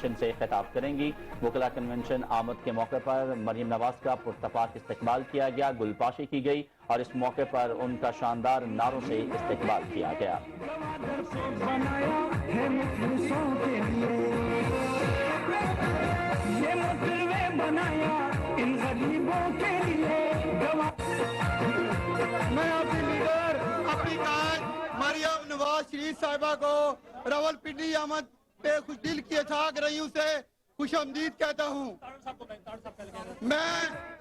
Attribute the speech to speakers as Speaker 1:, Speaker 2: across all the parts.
Speaker 1: Convention سے خطاب کریں گی۔ وکلا کنونشن آمد کے موقع پر مریم نواز کا پرتپاک استقبال کیا گیا، گل پاشی کی گئی اور اس موقع پر ان کا شاندار نعروں سے استقبال کیا گیا۔
Speaker 2: میں اپنی لیڈر اپنی قائد مریم نواز شریف صاحبہ کو راولپنڈی آمد پہ خوش دل کی اچھاک رہیوں سے خوش آمدید کہتا ہوں۔ میں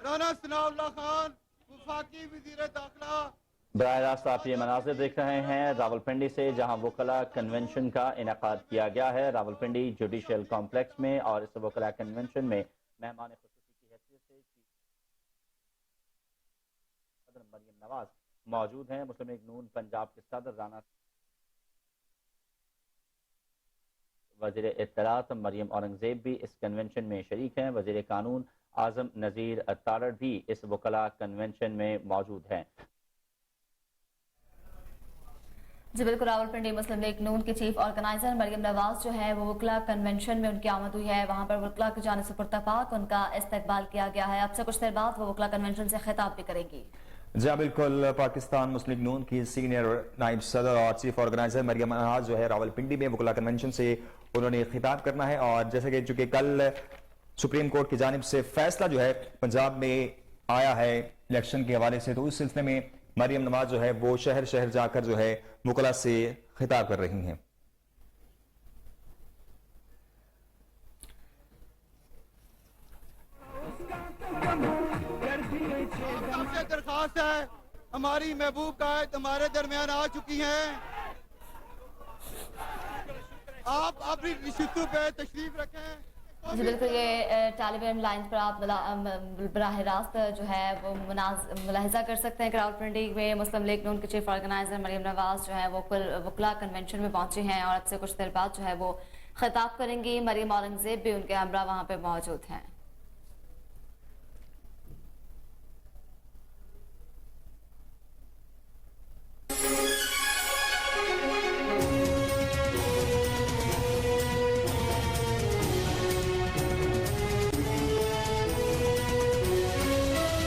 Speaker 2: رانا ثناء اللہ خان وفاقی وزیر داخلہ۔
Speaker 1: براہ راست آپ یہ مناظر دیکھ رہے ہیں راولپنڈی سے، جہاں وکلا کنونشن کا انعقاد کیا گیا ہے راولپنڈی جوڈیشل کمپلیکس میں، اور اس وکلا کنونشن میں مہمان خصوصی کی حیثیت سے صدر مریم نواز موجود ہیں۔ مسلم لیگ نون پنجاب کے صدر رانا، وزیر اطلاعات مریم اورنگزیب بھی اس کنونشن میں شریک ہیں۔ وزیر قانون اعظم نذیر تارڑ بھی اس وکلا کنونشن میں موجود ہیں۔
Speaker 3: جی بالکل، راولپنڈی مسلم لیگ نون کی چیف آرگنائزر مریم نواز جو ہے وہ وکلا کنونشن میں ان کی آمد ہوئی ہے، وہاں پر وکلا کی جانب سے پرتپاک ان کا استقبال کیا گیا ہے۔ اب سے کچھ دیر بعد وہ وکلا کنونشن سے خطاب بھی کریں گی۔
Speaker 4: جی بالکل، پاکستان مسلم لیگ نون کی سینئر نائب صدر اور چیف آرگنائزر مریم نواز جو ہے راولپنڈی میں وکلا کنونشن سے انہوں نے خطاب کرنا ہے، اور جیسے کہ چونکہ کل سپریم کورٹ کی جانب سے فیصلہ جو ہے پنجاب میں آیا ہے الیکشن کے حوالے سے، تو اس سلسلے میں مریم نواز جو ہے وہ شہر شہر جا کر جو ہے وکلا سے خطاب کر رہی ہیں۔
Speaker 2: ہم سے درخواست ہے، ہماری محبوب قائد ہمارے درمیان آ چکی ہیں، آپ اپنی نشستوں پہ تشریف رکھیں۔
Speaker 3: جی بالکل، یہ ٹیلی ویژن لائنز پر آپ براہ راست جو ہے وہ ملاحظہ کر سکتے ہیں کہ راولپنڈی میں مسلم لیگ نون کے چیف آرگنائزر مریم نواز جو ہے وہ وکلا کنونشن میں پہنچی ہیں، اور اب سے کچھ دیر بعد جو ہے وہ خطاب کریں گی۔ مریم اورنگزیب بھی ان کے ہمراہ وہاں پہ موجود ہیں۔